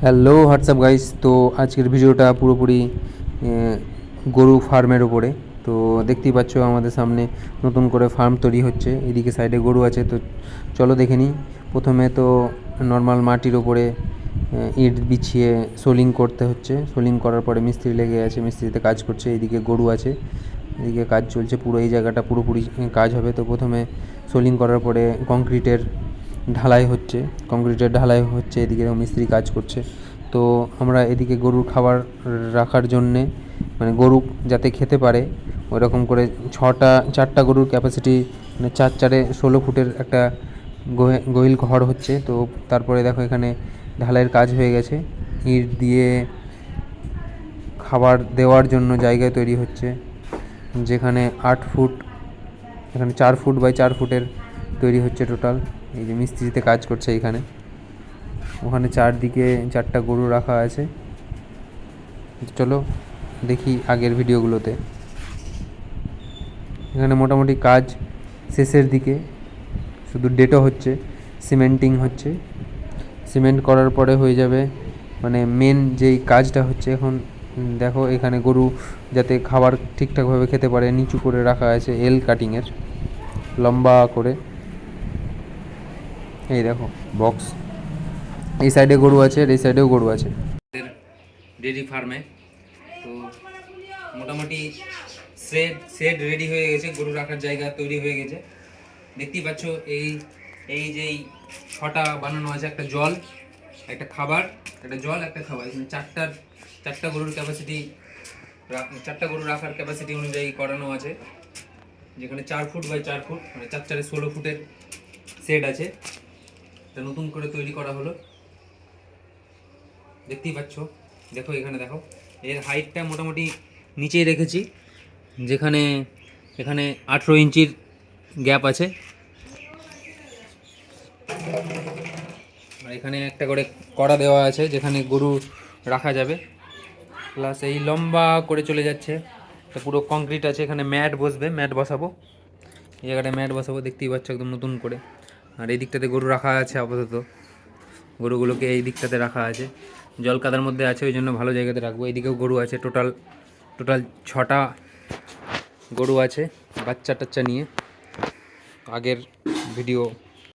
Hello WhatsApp guys. তো আজকের ভিডিওটা পুরোপুরি গরু ফার্মের ওপরে। তো দেখতেই পাচ্ছ আমাদের সামনে নতুন করে ফার্ম তৈরি হচ্ছে, এদিকে সাইডে গরু আছে। তো চলো দেখে নিই। প্রথমে তো নর্মাল মাটির ওপরে ইট বিছিয়ে সোলিং করতে হচ্ছে। সোলিং করার পরে মিস্ত্রি লেগে আছে, মিস্ত্রিতে কাজ করছে। এদিকে গরু আছে, এদিকে কাজ চলছে। পুরো এই জায়গাটা পুরোপুরি কাজ হবে। তো প্রথমে সোলিং করার পরে কংক্রিটের ঢালাই হচ্ছে, এদিকে মিস্ত্রি কাজ করছে। তো আমরা এদিকে গরুর খাবার রাখার জন্যে, মানে গরু যাতে খেতে পারে ওইরকম করে চারটা গরুর ক্যাপাসিটি, মানে 4×4 16 ফুটের একটা গোহিল ঘর হচ্ছে। তো তারপরে দেখো এখানে ঢালাইয়ের কাজ হয়ে গেছে, ইট দিয়ে খাবার দেওয়ার জন্য জায়গায় তৈরি হচ্ছে, যেখানে 8 ফুট, এখানে 4 ফুট বাই 4 ফুটের তৈরি হচ্ছে টোটাল। এই যে মিস্ত্রিতে কাজ করছে এখানে, ওখানে চারদিকে 4টা গরু রাখা আছে। চলো দেখি আগের ভিডিওগুলোতে। এখানে মোটামুটি কাজ শেষের দিকে, শুধু ডেটো হচ্ছে, সিমেন্টিং হচ্ছে। সিমেন্ট করার পরে হয়ে যাবে, মানে মেন যেই কাজটা হচ্ছে এখন। দেখো এখানে গরু যাতে খাবার ঠিকঠাকভাবে খেতে পারে নিচু করে রাখা আছে এল কাটিংয়ের, লম্বা করে। এই দেখো বক্স, এই সাইডে গরু আছে আর এই সাইডেও গরু আছে ডেয়ারি ফার্মে। তো মোটামুটি শেড রেডি হয়ে গেছে, গরু রাখার জায়গা তৈরি হয়ে গেছে। দেখতেই পাচ্ছ এই এই যে 6টা বানানো আছে, একটা জল, একটা খাবার, একটা জল, একটা খাবার। এখানে চারটা গরুর ক্যাপাসিটি, 4টা গরু রাখার ক্যাপাসিটি অনুযায়ী করানো আছে। যেখানে 4 ফুট বাই 4 ফুট, মানে 4×4 16 ফুটের শেড আছে। এটা নতুন করে তৈরি করা হলো, দেখতেই পাচ্ছ। দেখো এখানে দেখো, এর হাইটটা মোটামুটি নিচেই রেখেছি, যেখানে এখানে 18 ইঞ্চির গ্যাপ আছে। আর এখানে একটা করে কড়া দেওয়া আছে যেখানে গরু রাখা যাবে। প্লাস এই লম্বা করে চলে যাচ্ছে, এটা পুরো কংক্রিট আছে। এখানে ম্যাট বসাবো, এই জায়গাটায় ম্যাট বসাবো, দেখতেই পাচ্ছ একদম নতুন করে। আর এই দিকটাতে গরু রাখা আছে আপাতত, গরুগুলোকে এই দিকটাতে রাখা আছে, জল কাদার মধ্যে আছে, ওই জন্য ভালো জায়গাতে রাখবো। এইদিকেও গরু আছে, টোটাল 6টা গরু আছে বাচ্চা টাচ্চা নিয়ে। আগের ভিডিও